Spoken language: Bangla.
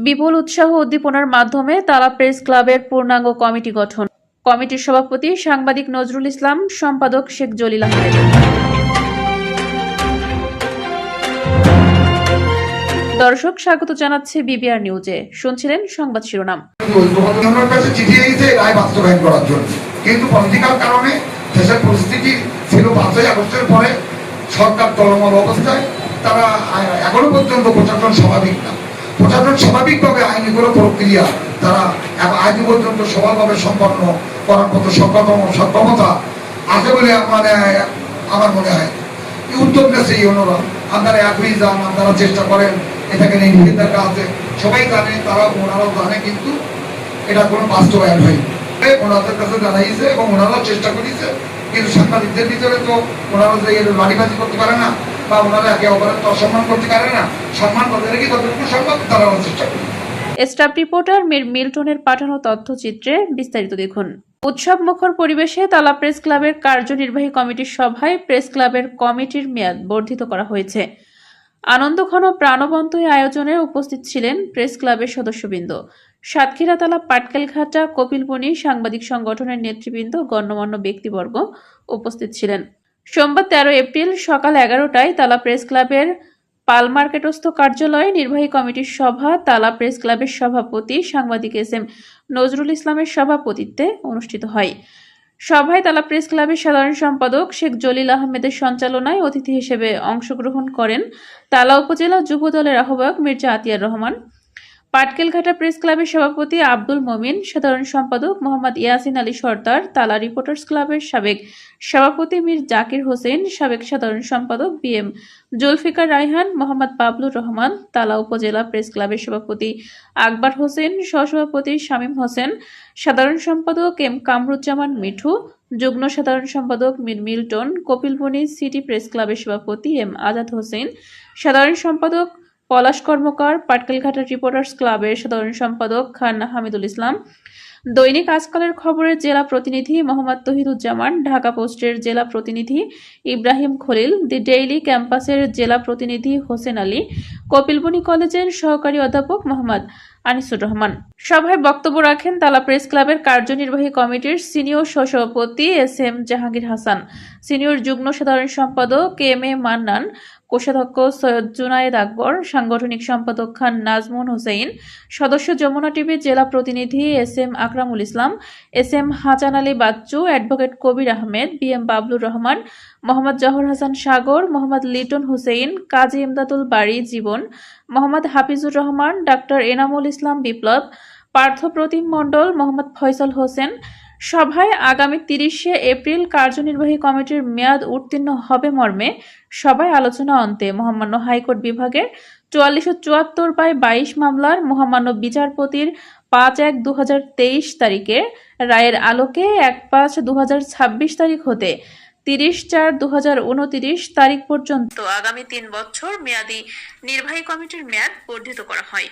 বিপুল উৎসাহ উদ্দীপনার মাধ্যমে তালা প্রেস ক্লাবের পূর্ণাঙ্গ কমিটি গঠন। কমিটির সভাপতি সাংবাদিক নজরুল ইসলাম, সম্পাদক শেখ জলিল আহমেদ। দর্শক, স্বাগত জানাচ্ছে বিবিআর নিউজে। শুনছিলেন সংবাদ শিরোনাম। কিন্তু পলিটিক্যাল কারণে দেশের পরিস্থিতি ছিল 5ই আগস্টের পরে সরকার টলমল অবস্থায়, তারা এখনো পর্যন্ত প্রশাসন স্বাভাবিক না। প্রশাসন স্বাভাবিকভাবে আইনিগুলো প্রক্রিয়া তারা আইনি পর্যন্ত সফলভাবে সম্পন্ন করার মতো সক্ষমতা আছে বলে আমার মনে হয়। উদ্যোগ নেছে ওনারা, আপনারা একই যান, আপনারা চেষ্টা করেন, এটাকে নির্ভীতার আছে, সবাই জানে, ওনারাও জানে, কিন্তু এটা কোনো বাস্তবায়ন হয়নি। ওনাদের কাছে জানাইছে এবং ওনারাও চেষ্টা করেছে, কিন্তু সাংবাদিকদের ভিতরে তো ওনারা যে লাঠিবাজি করতে পারে না, বা ওনারা একে অপরের তো অসম্মান করতে পারে না। সম্মান করতে রেখে কতটুকু সম্ভব তারাও চেষ্টা করে। স্টাফ রিপোর্টার মীর মিল্টনের পাঠানো তথ্যচিত্রে বিস্তারিত দেখুন। উৎসব মুখর পরিবেশে তালা প্রেস ক্লাবের কার্যনির্বাহী কমিটির সভায় প্রেস ক্লাবের কমিটির মেয়াদ বর্ধিত করা হয়েছে। আনন্দঘন প্রাণবন্ত এই আয়োজনে উপস্থিত ছিলেন প্রেস ক্লাবের সদস্যবৃন্দ, সাতক্ষীরাতলা, পাটকেলঘাটা, কপিলবনি সাংবাদিক সংগঠনের নেতৃবৃন্দ, গণ্যমান্য ব্যক্তিবর্গ উপস্থিত ছিলেন। সোমবার 13 এপ্রিল সকাল 11টায় তালা প্রেস ক্লাবের পালমার্কেটস্থ কার্যালয়ে নির্বাহী কমিটির সভা তালা প্রেস ক্লাবের সভাপতি সাংবাদিক এস.এম. নজরুল ইসলামের সভাপতিত্বে অনুষ্ঠিত হয়। সভায় তালা প্রেস ক্লাবের সাধারণ সম্পাদক শেখ জলিল আহমেদের সঞ্চালনায় অতিথি হিসেবে অংশগ্রহণ করেন তালা উপজেলা যুব দলের আহ্বায়ক মির্জা আতিয়ার রহমান, পাটকেলঘাটা প্রেস ক্লাবের সভাপতি আব্দুল মমিন, সাধারণ সম্পাদক মোহাম্মদ ইয়াসিন আলী সর্দার, তালা রিপোর্টার্স ক্লাবের সাবেক সভাপতি মীর জাকির হোসেন, সাবেক সাধারণ সম্পাদক বি.এম. জুলফিকার রায়হান, মোহাম্মদ বাবলুর রহমান, তালা উপজেলা প্রেস ক্লাবের সভাপতি আকবর হোসেন, সহসভাপতি শামীম হোসেন, সাধারণ সম্পাদক এম কামরুজ্জামান মিঠু, যুগ্ম সাধারণ সম্পাদক মীর মিল্টন, কপিলবনি সিটি প্রেস ক্লাবের সভাপতি এম আজাদ হোসেন, সাধারণ সম্পাদক পলাশ কর্মকার, পাটকেলঘাটা রিপোর্টার্স ক্লাবের সাধারণ সম্পাদক খান হামিদুল ইসলাম, দৈনিক আজকালের খবরের জেলা প্রতিনিধি মোহাম্মদ তহিদুজ্জামান, ঢাকা পোস্টের জেলা প্রতিনিধি ইব্রাহিম খলিল, দি ডেইলি ক্যাম্পাসের জেলা প্রতিনিধি হোসেন আলী, কপিলবনি কলেজের সহকারী অধ্যাপক মোহাম্মদ আনিসুর রহমান। সভায় বক্তব্য রাখেন তালা প্রেস ক্লাবের কার্যনির্বাহী কমিটির সিনিয়র সহসভাপতি এস.এম. জাহাঙ্গীর হাসান, সিনিয়র যুগ্ম সাধারণ সম্পাদক এম.এ. মান্নান, কোষাধ্যক্ষ সৈয়দ জুনায়েদ আকবর, সাংগঠনিক সম্পাদক খান নাজমুন হুসাইন, সদস্য যমুনা টিভির জেলা প্রতিনিধি এস.এম. আকরামুল ইসলাম, এস.এম. হাসান আলী বাচ্চু, অ্যাডভোকেট কবির আহমেদ, বি.এম. বাবলুর রহমান, মোহাম্মদ জহর হাসান সাগর, মোহাম্মদ লিটন হুসেইন, কাজী ইমদাদুল বারী জীবন, মোহাম্মদ হাফিজুর রহমান, ডাক্তার এনামুল ইসলাম বিপ্লব, পার্থ প্রতিম মণ্ডল, মোহাম্মদ ফয়সাল হোসেন। সভায় আগামী 30শে এপ্রিল কার্যনির্বাহী কমিটির মেয়াদ উত্তীর্ণ হবে মর্মে সভায় আলোচনা অন্তে মহামান্য হাইকোর্ট বিভাগের 4474/22 মামলার মহামান্য বিচারপতির 5/1/2023 তারিখের রায়ের আলোকে 1/5/2026 তারিখ হতে 30/4/2029 তারিখ পর্যন্ত আগামী 3 বছর মেয়াদী নির্বাহী কমিটির মেয়াদ বর্ধিত করা হয়।